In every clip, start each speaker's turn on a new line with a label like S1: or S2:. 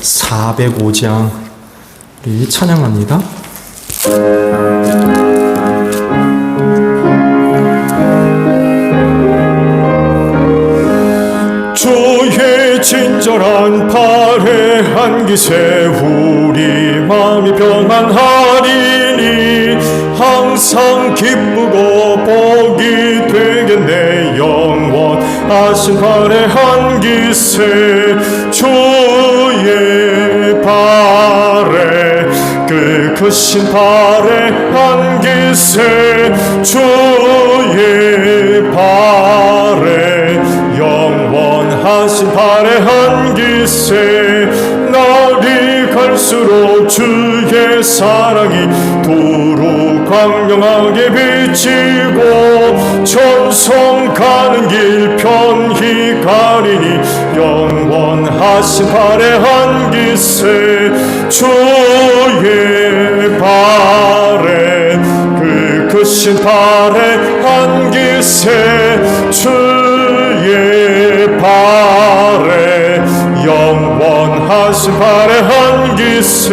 S1: 405장 우리 찬양합니다.
S2: 주의 친절한 팔에 안기세 우리 마음이 평안하리니 항상 기쁘고 복이 되겠네 영원하신 팔에 안기세 주의 팔에 그 크신 팔에 안기세 주의 팔에 영원하신 팔에 안기세 날이 갈수록 주의 사랑이 도로 광명하게 비치고 천성 가는 길 편히 가리니 영원하신 팔에 안기세 주의 팔에 그 크신 팔에 안기세 주의 팔에 영원하신 팔에 안기세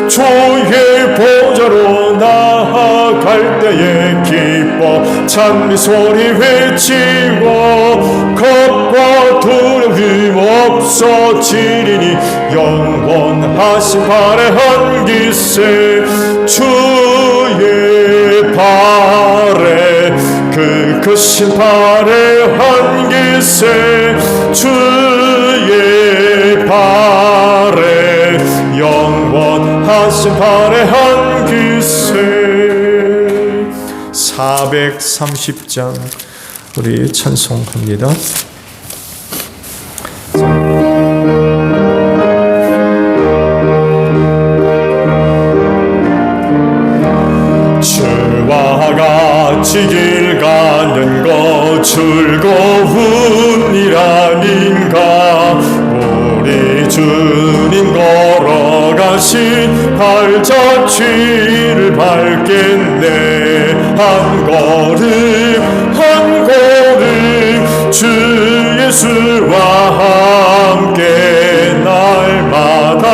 S2: 주의 보좌로 나아갈 때에 기뻐 찬미 소리 외치고 겁과 두려움이 없어지리니 영원하신 팔에 안기세 주의 팔에 그 크신 팔에 안기세 주의 팔에 영원하신 팔에 안기세 430장 우리 찬송합니다. 주와 같이 길 가는 것 즐거운 일 아닌가 우리 주님 걸어가신 발자취를 밟겠네 한 걸음 한 걸음 주 예수와 함께 날마다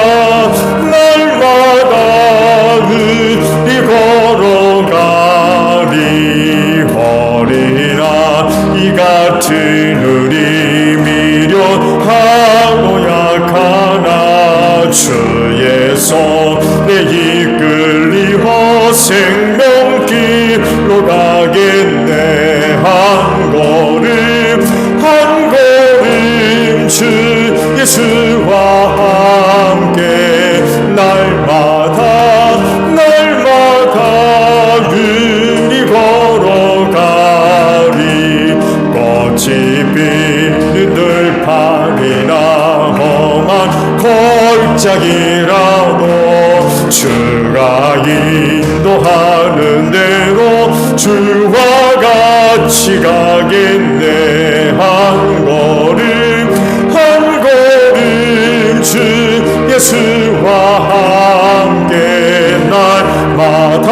S2: 의리 걸어가리 어린아 이 같은 우리 미련하고 약하나 주의 손에 이끌리어 생명길로 가겠네 한 걸음 주 예수와 함께 날마다 의리 걸어가리 꽃이 피는 들판이나 험한 골짜기라도 주가 인도하는 대로 주와 같이 가겠네 한 걸음 주 예수와 함께 날마다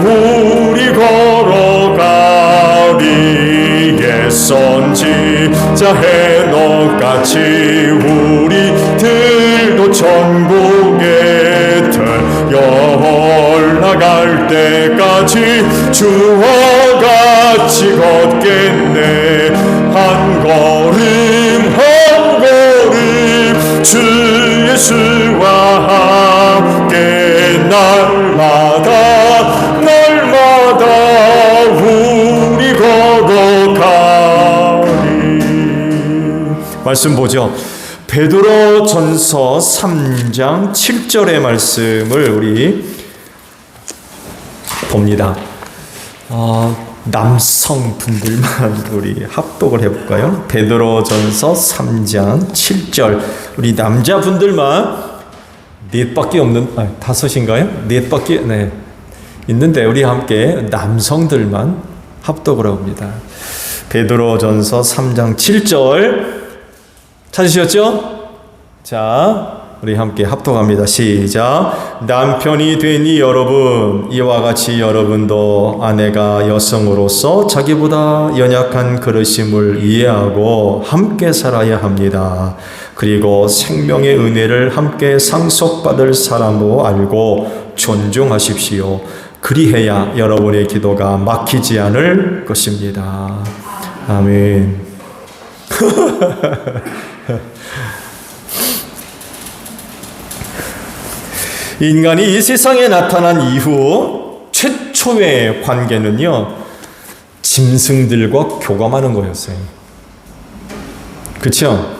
S2: 우리 걸어가리 옛선지자 해넉같이 우리들도 천국에 들려 올라갈 때까지 주와 같이 걷겠네 한 걸음 주 예수와 함께 날마다 우리 걸어가리 말씀 보죠. 베드로전서 3장 7절의 말씀을 우리 봅니다. 남성분들만 우리 합독을 해볼까요? 베드로전서 3장 7절 우리 남자분들만 넷밖에 없는 다섯인가요? 넷밖에 있는데 우리 함께 남성들만 합독을 합니다. 베드로전서 3장 7절 찾으셨죠? 자 우리 함께 합독합니다. 시작. 남편이 된 이 여러분, 이와 같이 여러분도 아내가 여성으로서 자기보다 연약한 그릇임을 이해하고 함께 살아야 합니다. 그리고 생명의 은혜를 함께 상속받을 사람으로 알고 존중하십시오. 그리해야 여러분의 기도가 막히지 않을 것입니다. 아멘. 인간이 이 세상에 나타난 이후 최초의 관계는요, 짐승들과 교감하는 거였어요. 그렇죠?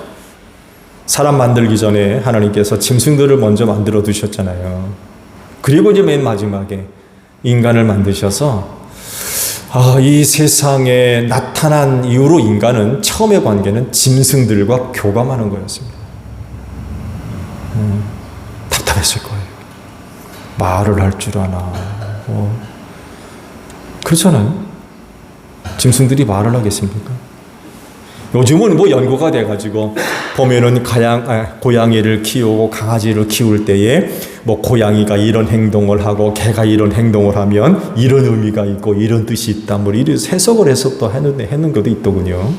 S2: 사람 만들기 전에 하나님께서 짐승들을 먼저 만들어 두셨잖아요. 그리고 이제 맨 마지막에 인간을 만드셔서 이 세상에 나타난 이후로 인간은 처음의 관계는 짐승들과 교감하는 거였습니다. 답답했을 거예요. 말을 할 줄 아나. 그렇잖아요. 짐승들이 말을 하겠습니까? 요즘은 연구가 돼가지고 보면은 고양이를 키우고 강아지를 키울 때에 고양이가 이런 행동을 하고 개가 이런 행동을 하면 이런 의미가 있고 이런 뜻이 있다. 이런 해석을 해서 또 하는 것도 있더군요.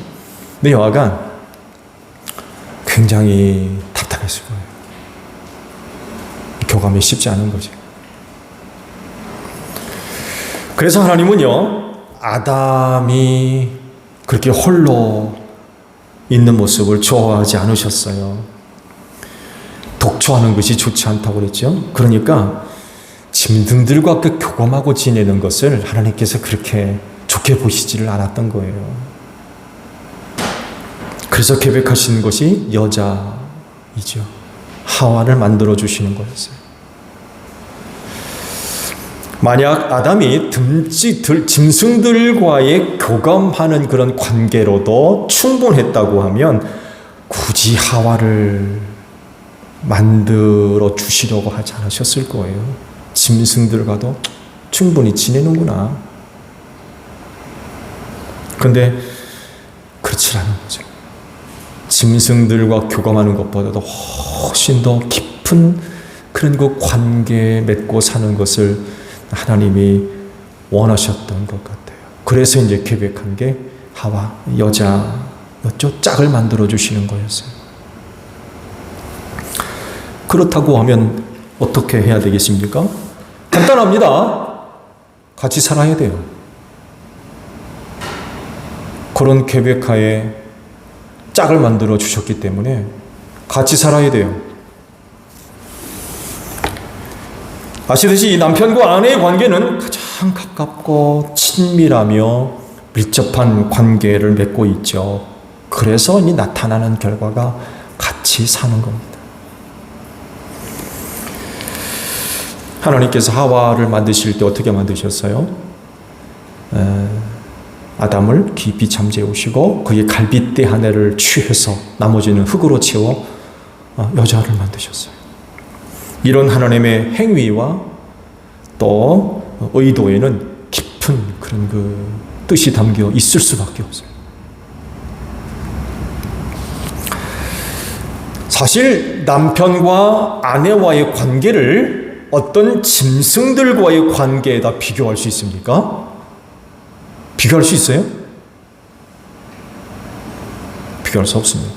S2: 근데 여하간 굉장히 답답했을 거예요. 교감이 쉽지 않은 거죠. 그래서 하나님은요, 아담이 그렇게 홀로 있는 모습을 좋아하지 않으셨어요. 독초하는 것이 좋지 않다고 그랬죠. 그러니까 짐승들과 교감하고 지내는 것을 하나님께서 그렇게 좋게 보시지를 않았던 거예요. 그래서 계획하신 것이 여자이죠. 하와를 만들어 주시는 거였어요. 만약 아담이 짐승들과의 교감하는 그런 관계로도 충분했다고 하면 굳이 하와를 만들어 주시려고 하지 않으셨을 거예요. 짐승들과도 충분히 지내는구나. 그런데 그렇지 않은 거죠. 짐승들과 교감하는 것보다도 훨씬 더 깊은 그런 관계 맺고 사는 것을 하나님이 원하셨던 것 같아요. 그래서 이제 계획한 게 하와, 여자였죠. 짝을 만들어 주시는 거였어요. 그렇다고 하면 어떻게 해야 되겠습니까? 간단합니다. 같이 살아야 돼요. 그런 계획하에 짝을 만들어 주셨기 때문에 같이 살아야 돼요. 아시듯이 이 남편과 아내의 관계는 가장 가깝고 친밀하며 밀접한 관계를 맺고 있죠. 그래서 이 나타나는 결과가 같이 사는 겁니다. 하나님께서 하와를 만드실 때 어떻게 만드셨어요? 아담을 깊이 잠재우시고 그의 갈빗대 하나를 취해서 나머지는 흙으로 채워 여자를 만드셨어요. 이런 하나님의 행위와 또 의도에는 깊은 그런 뜻이 담겨 있을 수밖에 없어요. 사실 남편과 아내와의 관계를 어떤 짐승들과의 관계에다 비교할 수 있습니까? 비교할 수 있어요? 비교할 수 없습니다.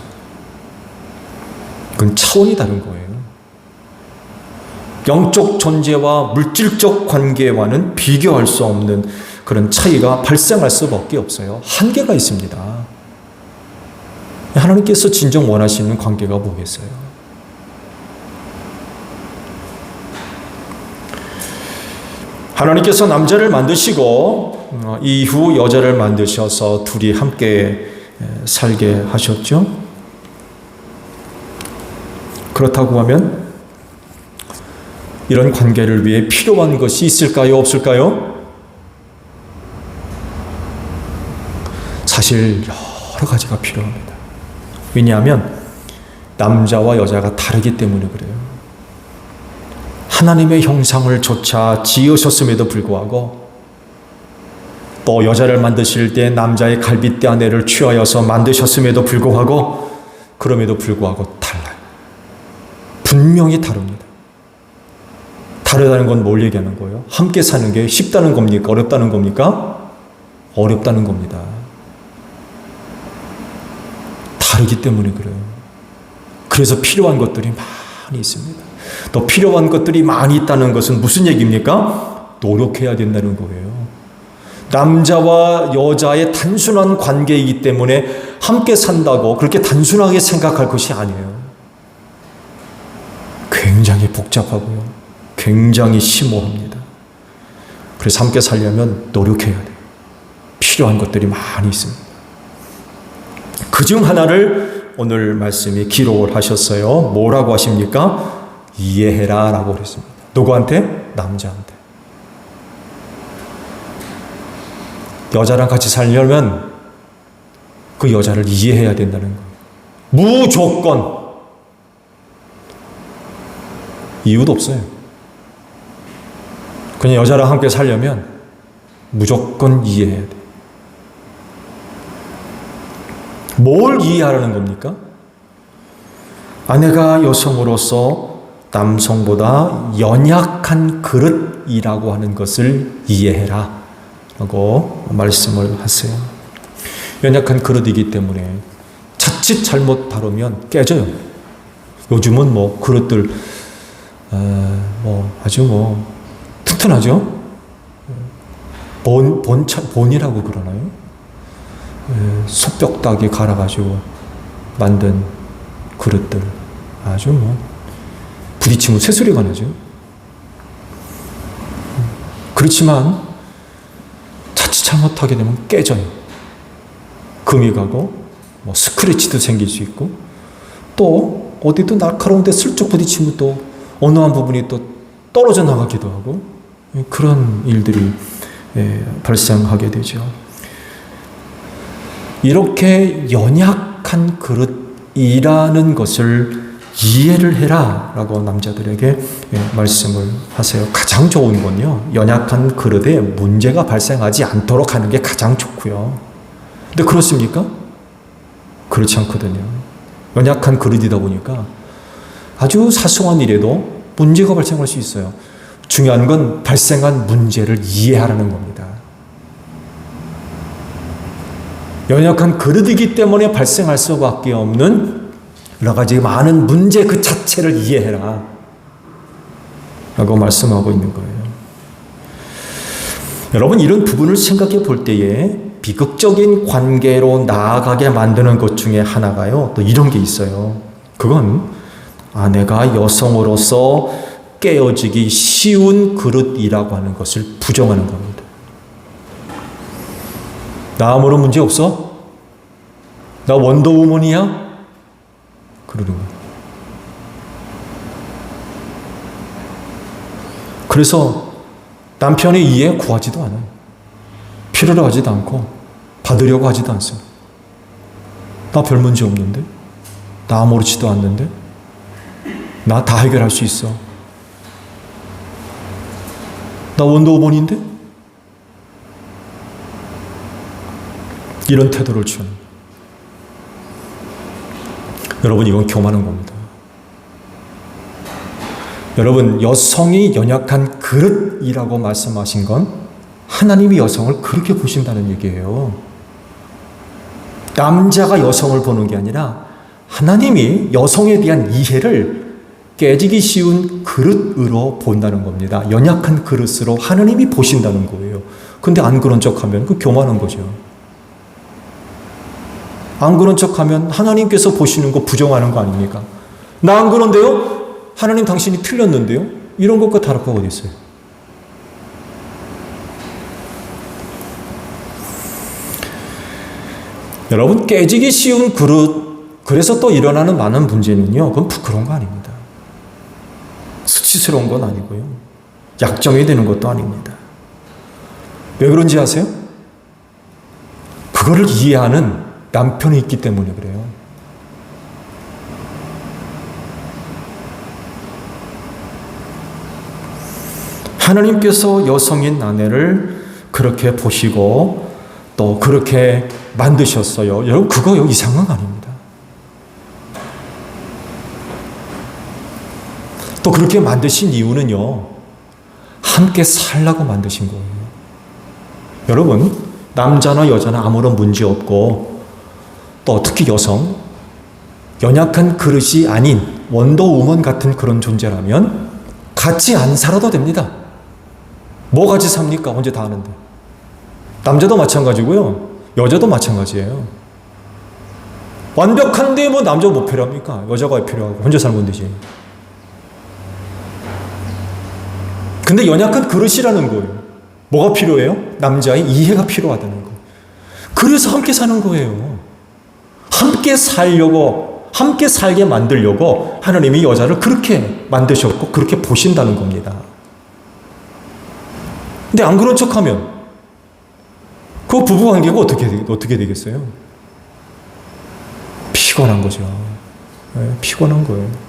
S2: 그건 차원이 다른 거예요. 영적 존재와 물질적 관계와는 비교할 수 없는 그런 차이가 발생할 수밖에 없어요. 한계가 있습니다. 하나님께서 진정 원하시는 관계가 뭐겠어요? 하나님께서 남자를 만드시고 이후 여자를 만드셔서 둘이 함께 살게 하셨죠. 그렇다고 하면 이런 관계를 위해 필요한 것이 있을까요? 없을까요? 사실 여러 가지가 필요합니다. 왜냐하면 남자와 여자가 다르기 때문에 그래요. 하나님의 형상을 조차 지으셨음에도 불구하고 또 여자를 만드실 때 남자의 갈빗대 아내를 취하여서 만드셨음에도 불구하고 그럼에도 불구하고 달라요. 분명히 다릅니다. 다르다는 건 뭘 얘기하는 거예요? 함께 사는 게 쉽다는 겁니까? 어렵다는 겁니까? 어렵다는 겁니다. 다르기 때문에 그래요. 그래서 필요한 것들이 많이 있습니다. 더 필요한 것들이 많이 있다는 것은 무슨 얘기입니까? 노력해야 된다는 거예요. 남자와 여자의 단순한 관계이기 때문에 함께 산다고 그렇게 단순하게 생각할 것이 아니에요. 굉장히 복잡하고요. 굉장히 심오합니다. 그래서 함께 살려면 노력해야 돼요. 필요한 것들이 많이 있습니다. 그중 하나를 오늘 말씀에 기록을 하셨어요. 뭐라고 하십니까? 이해해라 라고 그랬습니다. 누구한테? 남자한테. 여자랑 같이 살려면 그 여자를 이해해야 된다는 거예요. 무조건. 이유도 없어요. 그냥 여자랑 함께 살려면 무조건 이해해야 돼요. 뭘 이해하라는 겁니까? 아내가 여성으로서 남성보다 연약한 그릇이라고 하는 것을 이해해라 라고 말씀을 하세요. 연약한 그릇이기 때문에 자칫 잘못 다루면 깨져요. 요즘은 뭐 그릇들 아주 튼튼하죠. 본이라고 그러나요? 소뼈다귀 갈아가지고 만든 그릇들 아주 부딪히면 새소리가 나죠. 그렇지만 자칫 잘못하게 되면 깨져요. 금이 가고 스크래치도 생길 수 있고 또 어디도 날카로운 데 슬쩍 부딪히면 또 어느 한 부분이 또 떨어져 나가기도 하고 그런 일들이 발생하게 되죠. 이렇게 연약한 그릇이라는 것을 이해를 해라 라고 남자들에게 말씀을 하세요. 가장 좋은 건요, 연약한 그릇에 문제가 발생하지 않도록 하는 게 가장 좋고요. 근데 그렇습니까? 그렇지 않거든요. 연약한 그릇이다 보니까 아주 사소한 일에도 문제가 발생할 수 있어요. 중요한 건 발생한 문제를 이해하라는 겁니다. 연약한 그릇이기 때문에 발생할 수밖에 없는 여러 가지 많은 문제 그 자체를 이해해라 라고 말씀하고 있는 거예요. 여러분, 이런 부분을 생각해 볼 때에 비극적인 관계로 나아가게 만드는 것 중에 하나가요, 또 이런 게 있어요. 그건 아내가 여성으로서 깨어지기 쉬운 그릇이라고 하는 것을 부정하는 겁니다. 나 아무런 문제 없어? 나 원더우먼이야? 그러는 거예요. 그래서 남편의 이해 구하지도 않아요. 필요로 하지도 않고 받으려고 하지도 않습니다. 나 별 문제 없는데? 나 아무렇지도 않는데? 나 다 해결할 수 있어. 나 원더우먼인데? 이런 태도를 취하는 거예요. 여러분, 이건 교만한 겁니다. 여러분, 여성이 연약한 그릇이라고 말씀하신 건 하나님이 여성을 그렇게 보신다는 얘기예요. 남자가 여성을 보는 게 아니라 하나님이 여성에 대한 이해를 깨지기 쉬운 그릇으로 본다는 겁니다. 연약한 그릇으로 하나님이 보신다는 거예요. 근데 안 그런 척하면 그 교만한 거죠. 안 그런 척하면 하나님께서 보시는 거 부정하는 거 아닙니까? 나 안 그런데요? 하나님 당신이 틀렸는데요? 이런 것과 다를 바가 어디 있어요? 여러분, 깨지기 쉬운 그릇, 그래서 또 일어나는 많은 문제는요, 그건 부끄러운 거 아닙니다. 수치스러운 건 아니고요. 약점이 되는 것도 아닙니다. 왜 그런지 아세요? 그거를 이해하는 남편이 있기 때문에 그래요. 하나님께서 여성인 아내를 그렇게 보시고 또 그렇게 만드셨어요. 여러분, 그거 이상한 거 아닙니다. 또 그렇게 만드신 이유는요, 함께 살라고 만드신 거예요. 여러분, 남자나 여자나 아무런 문제 없고, 또 특히 여성, 연약한 그릇이 아닌 원더우먼 같은 그런 존재라면 같이 안 살아도 됩니다. 뭐 같이 삽니까? 언제 다 하는데. 남자도 마찬가지고요, 여자도 마찬가지예요. 완벽한데 뭐 남자가 뭐 필요합니까? 여자가 왜 필요하고 혼자 살면 되지. 근데 연약한 그릇이라는 거예요. 뭐가 필요해요? 남자의 이해가 필요하다는 거예요. 그래서 함께 사는 거예요. 함께 살려고, 함께 살게 만들려고 하나님이 여자를 그렇게 만드셨고 그렇게 보신다는 겁니다. 근데 안 그런 척하면 그 부부관계가 어떻게 되겠어요? 피곤한 거죠. 네, 피곤한 거예요.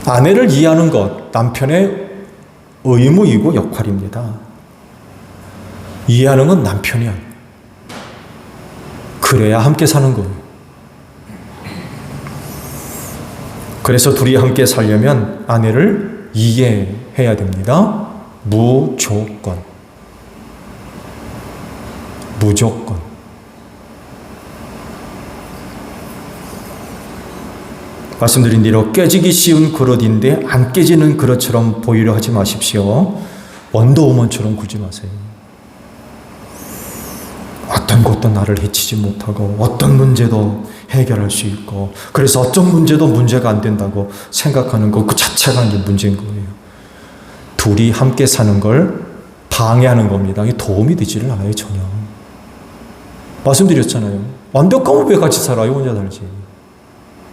S2: 아내를 이해하는 것, 남편의 의무이고 역할입니다. 이해하는 건 남편이야. 그래야 함께 사는 거예요. 그래서 둘이 함께 살려면 아내를 이해해야 됩니다. 무조건. 무조건. 말씀드린 대로 깨지기 쉬운 그릇인데 안 깨지는 그릇처럼 보이려 하지 마십시오. 원더우먼처럼 굴지 마세요. 어떤 것도 나를 해치지 못하고 어떤 문제도 해결할 수 있고 그래서 어떤 문제도 문제가 안 된다고 생각하는 것 그 자체가 이제 문제인 거예요. 둘이 함께 사는 걸 방해하는 겁니다. 이게 도움이 되지를 않아요, 전혀. 말씀드렸잖아요. 완벽하면 왜 같이 살아요? 혼자 살지.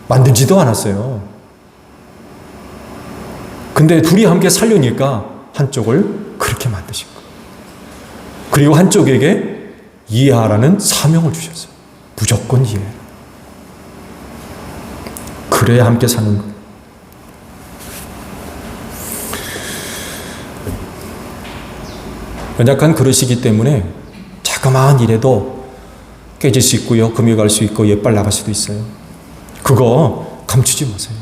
S2: 만들지도 않았어요. 근데 둘이 함께 살려니까 한쪽을 그렇게 만드신 거예요. 그리고 한쪽에게 이해하라는 사명을 주셨어요. 무조건 이해해라. 그래야 함께 사는 거예요. 연약한 그릇이기 때문에 자그마한 일에도 깨질 수 있고요. 금이 갈 수 있고 예빨 나갈 수도 있어요. 그거 감추지 마세요.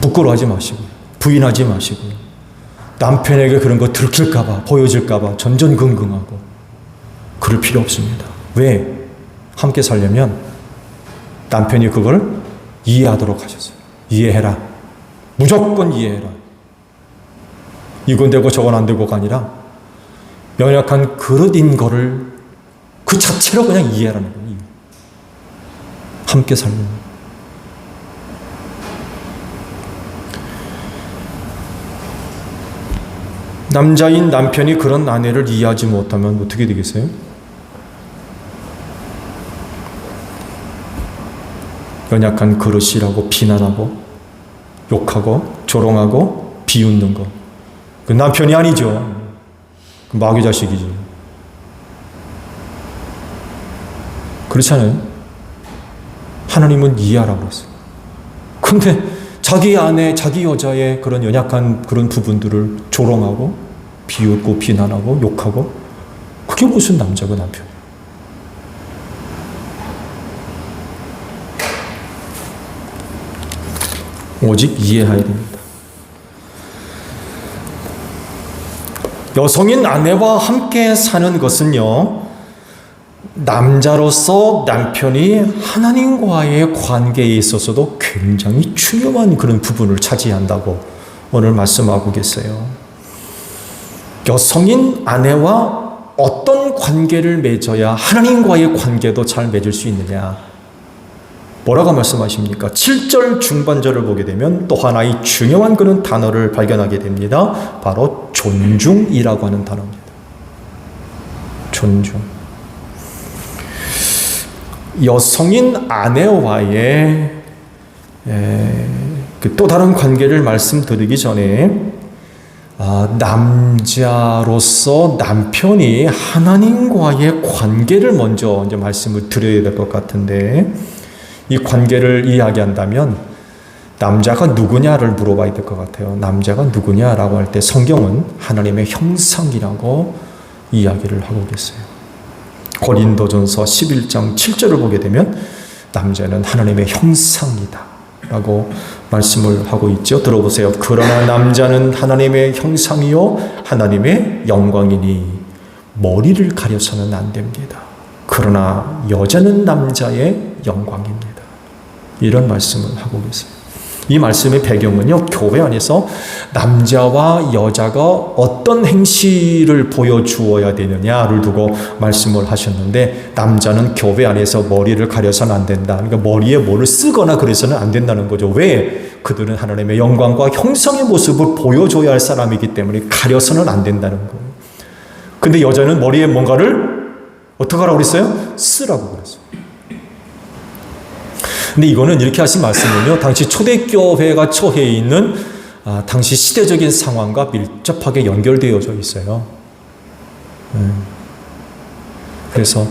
S2: 부끄러워하지 마시고 부인하지 마시고 남편에게 그런 거 들킬까봐 보여질까봐 전전긍긍하고 그럴 필요 없습니다. 왜? 함께 살려면 남편이 그걸 이해하도록 하셨어요. 이해해라. 무조건 이해해라. 이건 되고 저건 안 되고가 아니라 연약한 그릇인 거를 그 자체로 그냥 이해하라는 거예요. 함께 살면. 남자인 남편이 그런 아내를 이해하지 못하면 어떻게 되겠어요? 연약한 그릇이라고 비난하고 욕하고 조롱하고 비웃는 거. 그 남편이 아니죠. 그 마귀 자식이지. 그렇잖아요. 하나님은 이해하라고 그랬어요. 근데 자기 아내, 자기 여자의 그런 연약한 그런 부분들을 조롱하고 비웃고 비난하고 욕하고 그게 무슨 남자고 남편이에요. 오직 이해해야 됩니다. 여성인 아내와 함께 사는 것은요, 남자로서 남편이 하나님과의 관계에 있어서도 굉장히 중요한 그런 부분을 차지한다고 오늘 말씀하고 계세요. 여성인 아내와 어떤 관계를 맺어야 하나님과의 관계도 잘 맺을 수 있느냐? 뭐라고 말씀하십니까? 7절 중반절을 보게 되면 또 하나의 중요한 그런 단어를 발견하게 됩니다. 바로 존중이라고 하는 단어입니다. 존중. 여성인 아내와의 또 다른 관계를 말씀드리기 전에 남자로서 남편이 하나님과의 관계를 먼저 이제 말씀을 드려야 될 것 같은데 이 관계를 이야기한다면 남자가 누구냐를 물어봐야 될 것 같아요. 남자가 누구냐라고 할 때 성경은 하나님의 형상이라고 이야기를 하고 계세요. 고린도전서 11장 7절을 보게 되면 남자는 하나님의 형상이다 라고 말씀을 하고 있죠. 들어보세요. 그러나 남자는 하나님의 형상이요 하나님의 영광이니 머리를 가려서는 안 됩니다. 그러나 여자는 남자의 영광입니다. 이런 말씀을 하고 계세요. 이 말씀의 배경은요, 교회 안에서 남자와 여자가 어떤 행실을 보여주어야 되느냐를 두고 말씀을 하셨는데, 남자는 교회 안에서 머리를 가려서는 안 된다. 그러니까 머리에 뭐를 쓰거나 그래서는 안 된다는 거죠. 왜? 그들은 하나님의 영광과 형상의 모습을 보여줘야 할 사람이기 때문에 가려서는 안 된다는 거예요. 근데 여자는 머리에 뭔가를 어떻게 하라고 그랬어요? 쓰라고 그랬어요. 근데 이거는 이렇게 하신 말씀은요, 당시 초대교회가 처해 있는 당시 시대적인 상황과 밀접하게 연결되어져 있어요. 그래서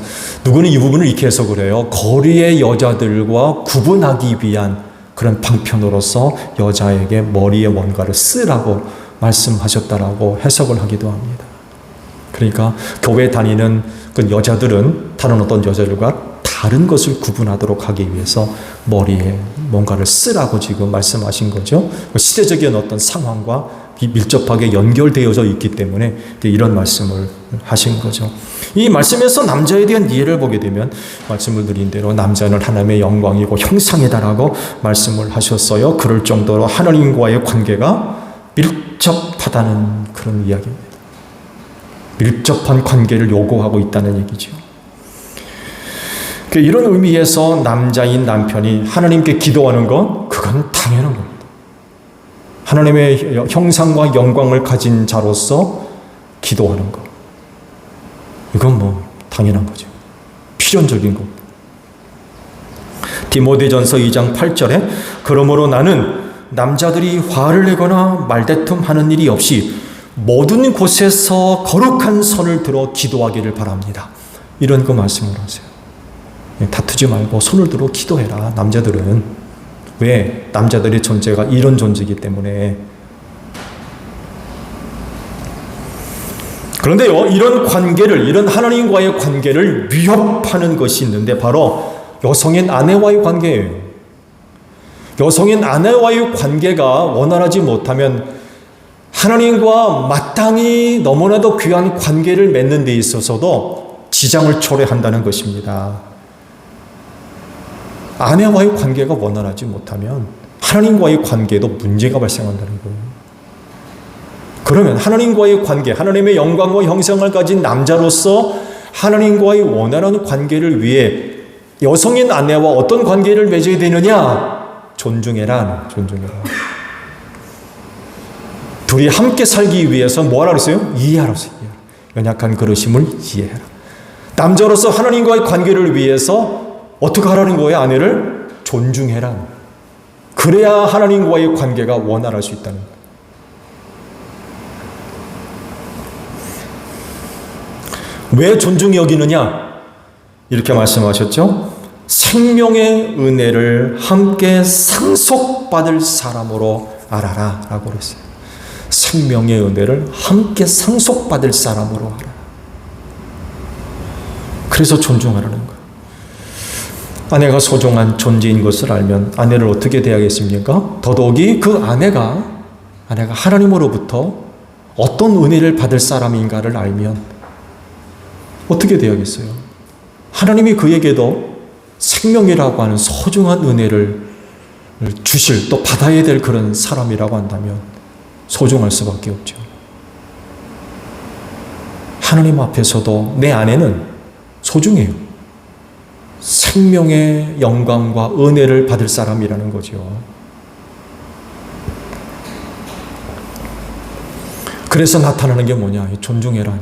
S2: 누구는 이 부분을 이렇게 해석을 해요. 거리의 여자들과 구분하기 위한 그런 방편으로서 여자에게 머리에 뭔가를 쓰라고 말씀하셨다라고 해석을 하기도 합니다. 그러니까 교회 다니는 그 여자들은 다른 어떤 여자들과 다른 것을 구분하도록 하기 위해서 머리에 뭔가를 쓰라고 지금 말씀하신 거죠. 시대적인 어떤 상황과 밀접하게 연결되어져 있기 때문에 이런 말씀을 하신 거죠. 이 말씀에서 남자에 대한 이해를 보게 되면 말씀을 드린 대로 남자는 하나님의 영광이고 형상이다라고 말씀을 하셨어요. 그럴 정도로 하나님과의 관계가 밀접하다는 그런 이야기입니다. 밀접한 관계를 요구하고 있다는 얘기죠. 이런 의미에서 남자인 남편이 하나님께 기도하는 건 그건 당연한 겁니다. 하나님의 형상과 영광을 가진 자로서 기도하는 것. 이건 뭐 당연한 거죠. 필연적인 겁니다. 디모데전서 2장 8절에 그러므로 나는 남자들이 화를 내거나 말다툼하는 일이 없이 모든 곳에서 거룩한 손을 들어 기도하기를 바랍니다. 이런 거 말씀을 하세요. 다투지 말고 손을 들어 기도해라. 남자들은. 왜? 남자들의 존재가 이런 존재이기 때문에. 그런데요, 이런 관계를, 이런 하나님과의 관계를 위협하는 것이 있는데 바로 여성인 아내와의 관계예요. 여성인 아내와의 관계가 원활하지 못하면 하나님과 마땅히 너무나도 귀한 관계를 맺는 데 있어서도 지장을 초래한다는 것입니다. 아내와의 관계가 원활하지 못하면 하나님과의 관계에도 문제가 발생한다는 거예요. 그러면 하나님과의 관계, 하나님의 영광과 형상을 가진 남자로서 하나님과의 원활한 관계를 위해 여성인 아내와 어떤 관계를 맺어야 되느냐? 존중해라. 둘이 함께 살기 위해서 뭐 하라고 했어요? 이해하라고 했어요. 연약한 그릇임을 이해해라. 남자로서 하나님과의 관계를 위해서 어떻게 하라는 거예요? 아내를 존중해라. 그래야 하나님과의 관계가 원활할 수 있다는 거예요. 왜 존중히 여기느냐? 이렇게 말씀하셨죠? 생명의 은혜를 함께 상속받을 사람으로 알아라 라고 그랬어요. 생명의 은혜를 함께 상속받을 사람으로 알아라. 그래서 존중하라는 거예요. 아내가 소중한 존재인 것을 알면 아내를 어떻게 대하겠습니까? 더더욱이 그 아내가 하나님으로부터 어떤 은혜를 받을 사람인가를 알면 어떻게 대하겠어요? 하나님이 그에게도 생명이라고 하는 소중한 은혜를 주실, 또 받아야 될 그런 사람이라고 한다면 소중할 수밖에 없죠. 하나님 앞에서도 내 아내는 소중해요. 생명의 영광과 은혜를 받을 사람이라는 거죠. 그래서 나타나는 게 뭐냐? 존중해라.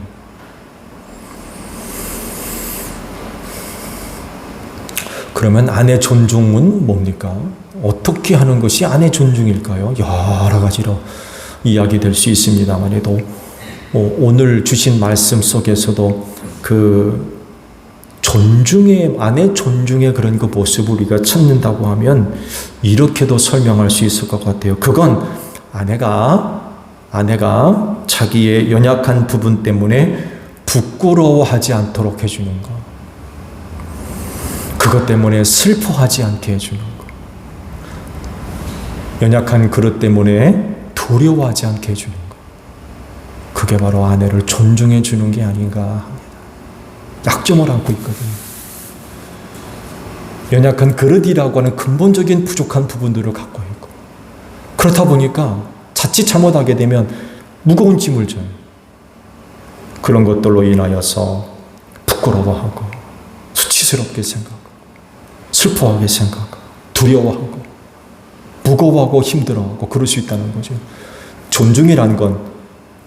S2: 그러면 아내 존중은 뭡니까? 어떻게 하는 것이 아내 존중일까요? 여러 가지로 이야기될 수 있습니다만에도 오늘 주신 말씀 속에서도 그 아내 존중의 그런 그 모습을 우리가 찾는다고 하면 이렇게도 설명할 수 있을 것 같아요. 그건 아내가 자기의 연약한 부분 때문에 부끄러워하지 않도록 해주는 것. 그것 때문에 슬퍼하지 않게 해주는 것. 연약한 그릇 때문에 두려워하지 않게 해주는 것. 그게 바로 아내를 존중해 주는 게 아닌가 합니다. 약점을 안고 있거든요. 연약한 그릇이라고 하는 근본적인 부족한 부분들을 갖고 있고, 그렇다 보니까 자칫 잘못하게 되면 무거운 짐을 져요. 그런 것들로 인하여서 부끄러워하고 수치스럽게 생각하고 슬퍼하게 생각하고 두려워하고 무거워하고 힘들어하고 그럴 수 있다는 거죠. 존중이란 건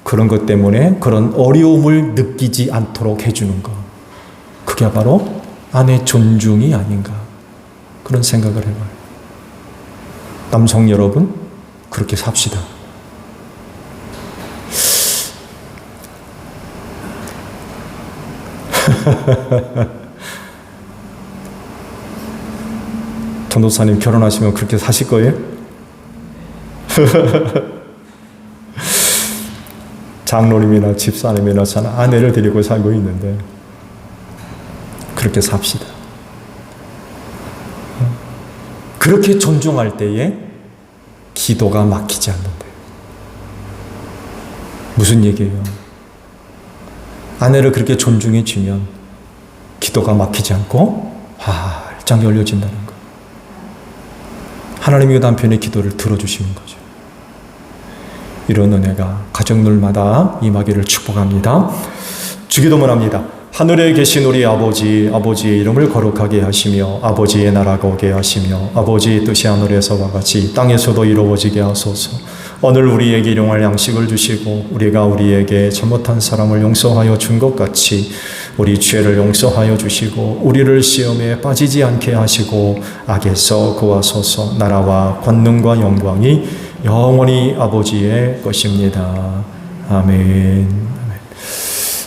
S2: 그런 것 때문에 그런 어려움을 느끼지 않도록 해주는 것. 그게 바로 아내 존중이 아닌가 그런 생각을 해봐요. 남성 여러분 그렇게 삽시다. 전도사님 결혼하시면 그렇게 사실 거예요? 장로님이나 집사님이나 저는 아내를 데리고 살고 있는데 그렇게 삽시다. 그렇게 존중할 때에 기도가 막히지 않는데. 무슨 얘기예요? 아내를 그렇게 존중해 주면 기도가 막히지 않고 활짝 열려진다는 거. 하나님이 그 남편의 기도를 들어주시는 거죠. 이런 은혜가 가정들마다 임하기를 축복합니다. 주기도문 합니다. 하늘에 계신 우리 아버지, 아버지의 이름을 거룩하게 하시며 아버지의 나라가 오게 하시며 아버지의 뜻이 하늘에서와 같이 땅에서도 이루어지게 하소서. 오늘 우리에게 일용할 양식을 주시고 우리가 우리에게 잘못한 사람을 용서하여 준 것 같이 우리 죄를 용서하여 주시고 우리를 시험에 빠지지 않게 하시고 악에서 구하소서. 나라와 권능과 영광이 영원히 아버지의 것입니다. 아멘.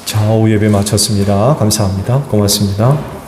S2: 자, 오후 예배 마쳤습니다. 감사합니다. 고맙습니다.